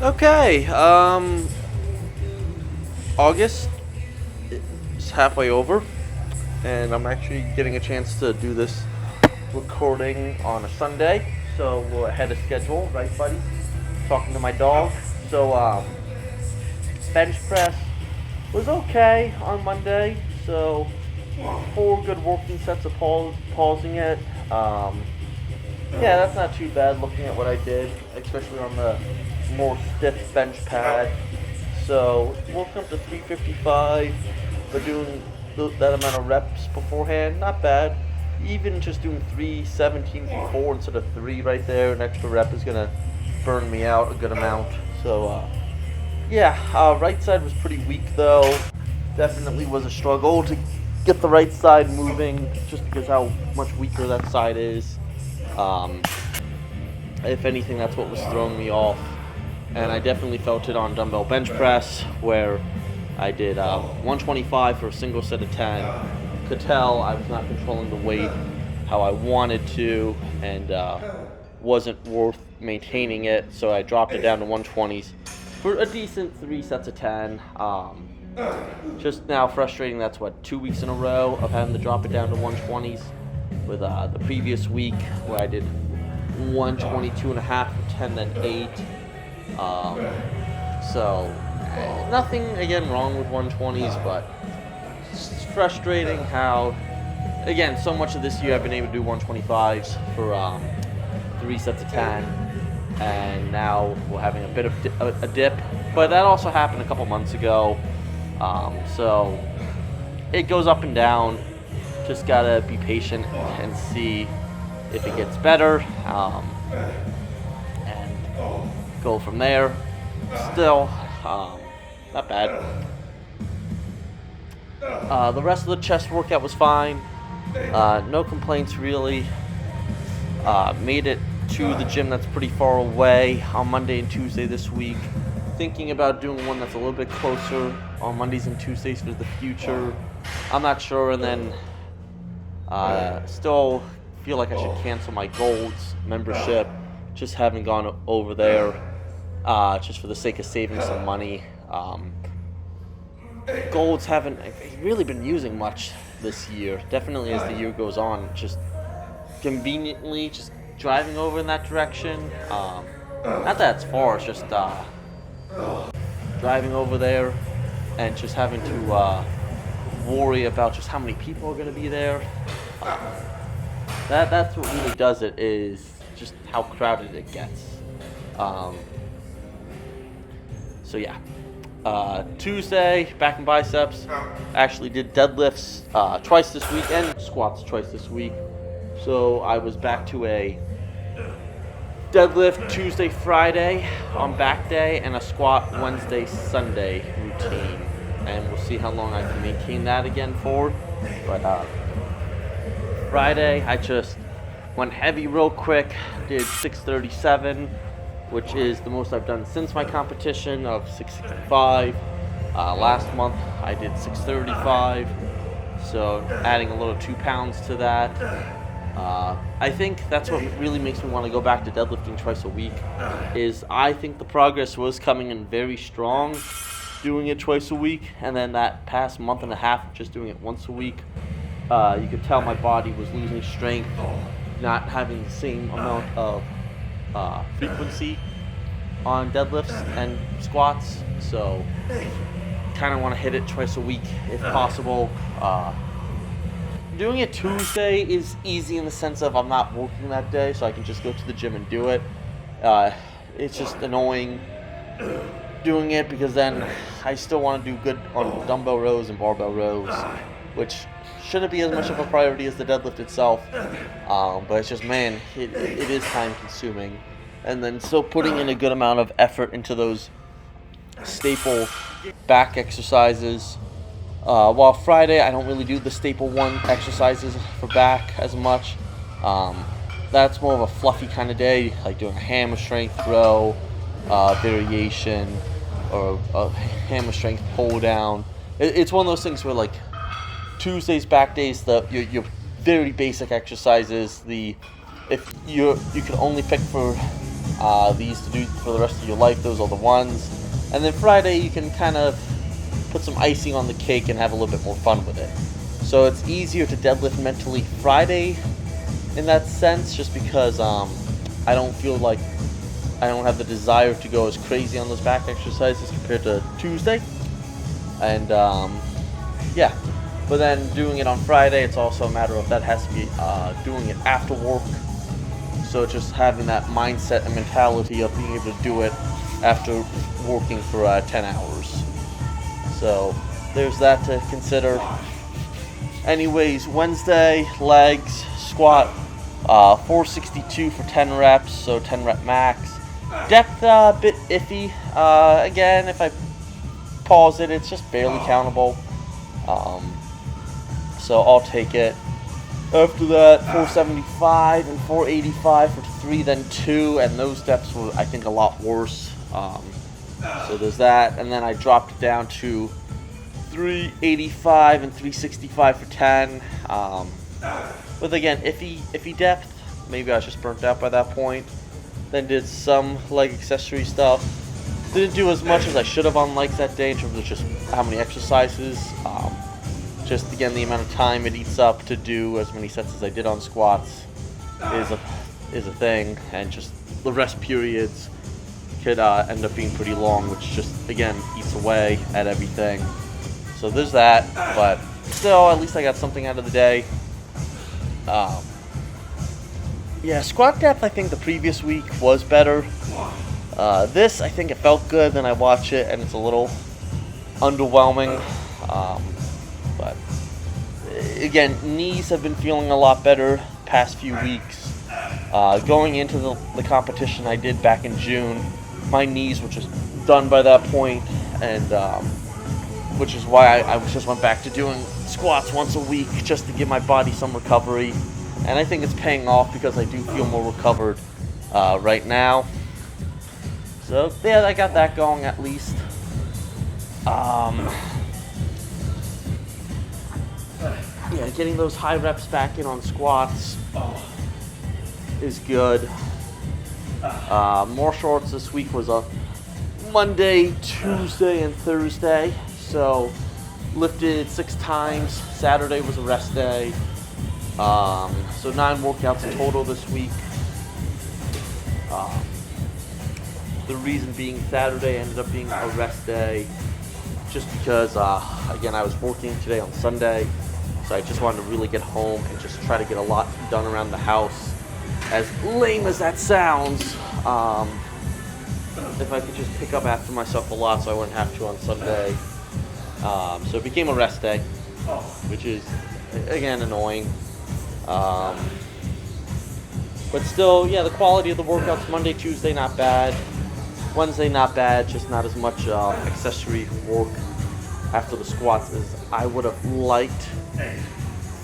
Okay, August is halfway over, and I'm actually getting a chance to do this recording on a Sunday, so we're ahead of schedule, right, buddy? Talking to my dog. So, bench press was okay on Monday, so 4 good working sets of pausing it. Yeah, that's not too bad looking at what I did, especially on the more stiff bench pad. So, working up to 355, but doing that amount of reps beforehand, not bad. Even just doing 317 from 4 instead of 3 right there, an extra rep is going to burn me out a good amount. So, yeah, right side was pretty weak though. Definitely was a struggle to get the right side moving just because how much weaker that side is. If anything, that's what was throwing me off. And I definitely felt it on dumbbell bench press, where I did 125 for a single set of 10. Could tell I was not controlling the weight how I wanted to, and wasn't worth maintaining it, so I dropped it down to 120s for a decent 3 sets of 10. Just now frustrating, that's what, 2 weeks in a row of having to drop it down to 120s, with the previous week where I did 122.5 for 10, then 8. So nothing again wrong with 120s, but it's frustrating how, again, so much of this year I've been able to do 125s for 3 sets of 10, and now we're having a bit of a dip, but that also happened a couple months ago. So it goes up and down. Just gotta be patient and see if it gets better, and go from there. Still, not bad. The rest of the chest workout was fine. No complaints really. Made it to the gym that's pretty far away on Monday and Tuesday this week. Thinking about doing one that's a little bit closer on Mondays and Tuesdays for the future. I'm not sure, and then still feel like I should cancel my Gold's membership. Just haven't gone over there, just for the sake of saving some money. Gold's haven't really been using much this year. Definitely as the year goes on, just conveniently just driving over in that direction. Not that it's far, it's just driving over there and just having to worry about just how many people are going to be there. That's what really does it, is just how crowded it gets. So yeah. Tuesday, back and biceps. Actually did deadlifts twice this week and squats twice this week. So I was back to a deadlift Tuesday, Friday on back day, and a squat Wednesday, Sunday routine. And we'll see how long I can maintain that again for. But Friday, I just went heavy real quick, did 637, which is the most I've done since my competition of 665. Last month, I did 635, so adding a little 2 pounds to that. I think that's what really makes me want to go back to deadlifting twice a week, is I think the progress was coming in very strong doing it twice a week, and then that past month and a half of just doing it once a week, you could tell my body was losing strength, not having the same amount of frequency on deadlifts and squats, so kind of want to hit it twice a week if possible. Doing it Tuesday is easy in the sense of I'm not working that day, so I can just go to the gym and do it. It's just annoying doing it because then I still want to do good on dumbbell rows and barbell rows, which shouldn't be as much of a priority as the deadlift itself. But it's just, man, it is time consuming. And then still putting in a good amount of effort into those staple back exercises. While Friday, I don't really do the staple 1 exercises for back as much. That's more of a fluffy kind of day, like doing a hammer strength row variation, or a hammer strength pull down. It's one of those things where, like, Tuesdays, back days, your very basic exercises, if you can only pick for these to do for the rest of your life. Those are the ones. And then Friday you can kind of put some icing on the cake and have a little bit more fun with it. So it's easier to deadlift mentally Friday in that sense, just because I don't feel like I don't have the desire to go as crazy on those back exercises compared to Tuesday. And yeah, but then doing it on Friday, it's also a matter of that has to be doing it after work. So just having that mindset and mentality of being able to do it after working for 10 hours. So there's that to consider. Anyways, Wednesday, legs, squat, 462 for 10 reps, so 10 rep max. Depth a bit iffy. Again, if I pause it, it's just barely countable. So I'll take it. After that, 475 and 485 for 3, then 2, and those steps were, I think, a lot worse. So there's that, and then I dropped it down to 385 and 365 for 10. With again, iffy depth. Maybe I was just burnt out by that point. Then did some leg accessory stuff. Didn't do as much as I should have on legs that day in terms of just how many exercises. Just again, the amount of time it eats up to do as many sets as I did on squats is a thing, and just the rest periods could end up being pretty long, which just again eats away at everything. So there's that, but still, at least I got something out of the day. Yeah, squat depth, I think the previous week was better. This, I think it felt good, then I watch it and it's a little underwhelming. But again, knees have been feeling a lot better past few weeks. Going into the competition I did back in June, my knees were just done by that point, and which is why I just went back to doing squats once a week just to give my body some recovery. And I think it's paying off because I do feel more recovered right now. So yeah, I got that going at least. Yeah, getting those high reps back in on squats is good. More shorts this week was a Monday, Tuesday, and Thursday. So lifted 6 times. Saturday was a rest day. So 9 workouts in total this week. The reason being Saturday ended up being a rest day just because, again, I was working today on Sunday. So I just wanted to really get home and just try to get a lot done around the house. As lame as that sounds, if I could just pick up after myself a lot so I wouldn't have to on Sunday. So it became a rest day, which is, again, annoying. But still, yeah, the quality of the workouts, Monday, Tuesday, not bad. Wednesday, not bad, just not as much accessory work after the squats as I would have liked.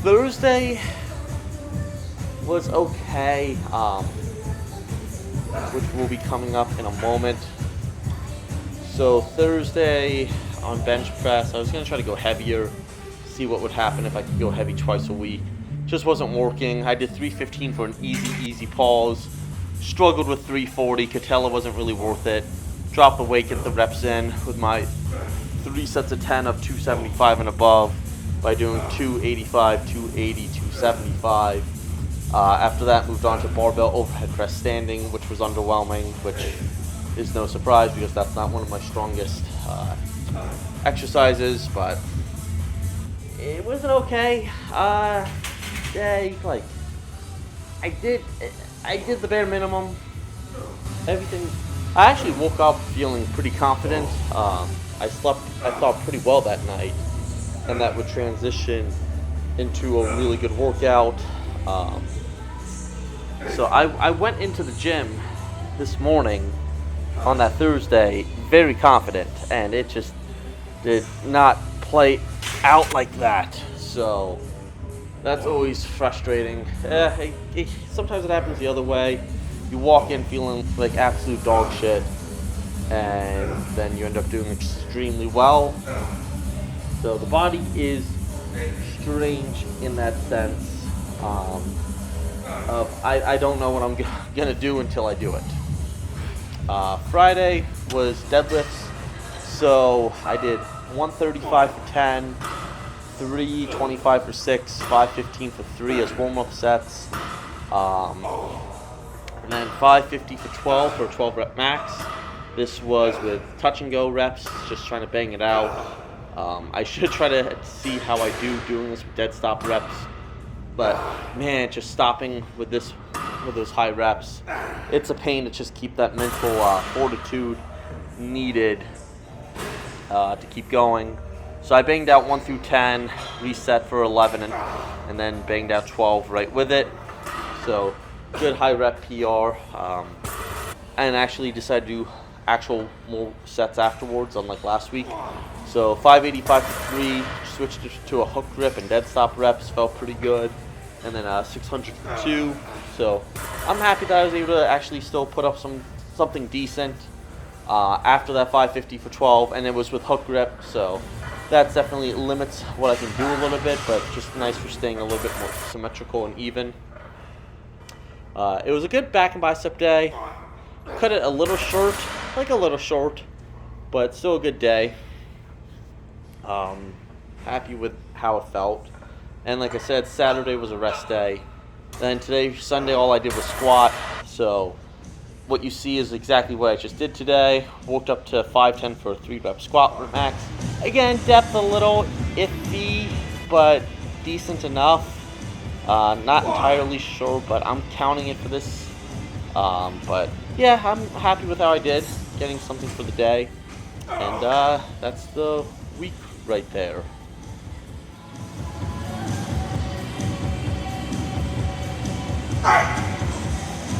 Thursday was okay, which will be coming up in a moment. So Thursday on bench press, I was going to try to go heavier, see what would happen if I could go heavy twice a week. Just wasn't working. I did 315 for an easy pause. Struggled with 340. Could tell it wasn't really worth it. Dropped the weight, get the reps in with my 3 sets of 10 of 275 and above by doing 285, 280, 275. After that, moved on to barbell overhead press standing, which was underwhelming, which is no surprise because that's not one of my strongest exercises, but it was okay. Yeah, like I did the bare minimum. Everything. I actually woke up feeling pretty confident. I slept, I thought, pretty well that night, and that would transition into a really good workout. So I went into the gym this morning on that Thursday very confident, and it just did not play out like that. So that's always frustrating. Sometimes it happens the other way. You walk in feeling like absolute dog shit, and then you end up doing extremely well. So the body is strange in that sense. I don't know what I'm gonna do until I do it. Friday was deadlifts, so I did 135 for 10, 325 for 6, 515 for 3 as warm-up sets, and then 550 for 12 for a 12 rep max. This was with touch and go reps, just trying to bang it out. I should try to see how I do doing this with dead stop reps, but man, just stopping with those high reps, it's a pain to just keep that mental fortitude needed to keep going. So I banged out 1 through 10, reset for 11, and then banged out 12 right with it. So good high rep PR, and actually decided to do actual more sets afterwards, unlike last week. So 585 for 3, switched it to a hook grip and dead stop reps, felt pretty good. And then 600 for 2. So I'm happy that I was able to actually still put up something decent after that 550 for 12, and it was with hook grip, so that definitely limits what I can do a little bit, but just nice for staying a little bit more symmetrical and even. It was a good back and bicep day. Cut it a little short, but still a good day. Happy with how it felt. And like I said, Saturday was a rest day. Then today, Sunday, all I did was squat. So what you see is exactly what I just did today. Worked up to 510 for a 3 rep squat max. Again, depth a little iffy, but decent enough. Not entirely sure, but I'm counting it for this. But yeah, I'm happy with how I did, getting something for the day. And that's the week right there. Hey!